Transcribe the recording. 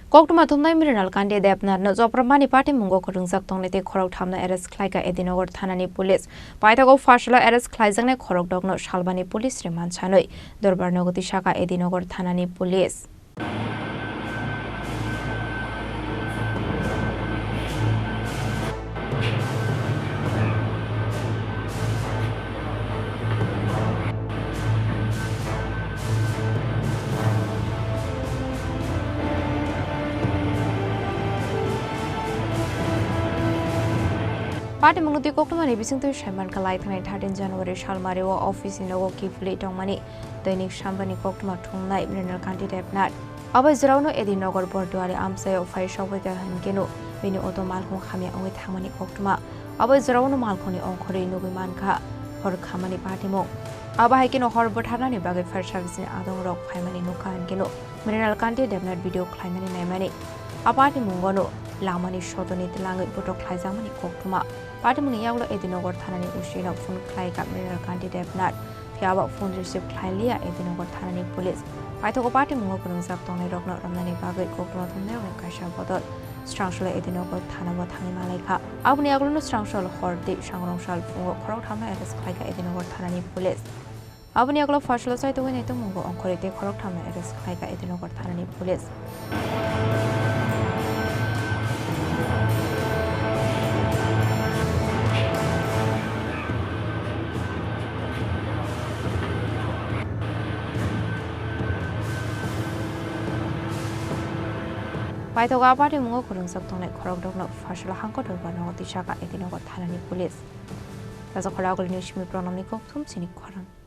Koktwma Thumnai Mrinal Kanti Debnath no Choprobmani Patimwngo Khorokdok Tongnai Khoroktham no arrest Khlaikha Nagar Thanani police Paithago Phasalo arrest Khlaijaknai Khorokdok no Salbani police Remand Sanwi Dorbar Nogo Tisakha Nagar Thanani police Patimwngo Koktwmani bising tu Remand Khlaijaknai 13 January Salba office Nogo Tongnai Dainik Sambad Koktwma Thumnai Mrinal Kanti Debnath Abai Zrauno Nagar Borduari Amsayo Phasalo Hankeno Bini Auto Malkon Khamia Ongi Thamani Koktwma Abai Zrauno Malkoni Onkori Nogo Manka Khoroktham Patimwngo Abai Hekino Horbo Thanani Bagai Fire Service Adong Rock Phaimani Nuka Hankeno Mrinal Kanti Debnath video Khlaimani Naimani Patimwngo no Lamani Shotoni Tilangi Putok Khlaijakmani Koktwma Patimwngo Yaglo Nagar Thanani Ushina Phone Khlaika Mrinal Kanti Debnath Fiaba phone receive Khlailia Nagar Thanani police Paithago Patimwngo Khorokdok Tongnai Rokno Ramnani Bagai Koktwma Thumnai Kaisha Bodol Strangshal Nagar Thana Khlaijaknai Abni Yaglo no Strangshal Hordi Shangrongshal Phungo Khoroktham arrest Khlaika Nagar Thanani police Abni Yaglo Phasalo Saito Patimwngo Onkorite Khoroktham arrest Khlaika Nagar Thanani police Paithago Patimwngo Khorokdok Tongnai Khorokdok no Phasalo Hanko Dorbar no Tisakha Nagar Thanani police. That's a Khorang News Chini Chini Khorang.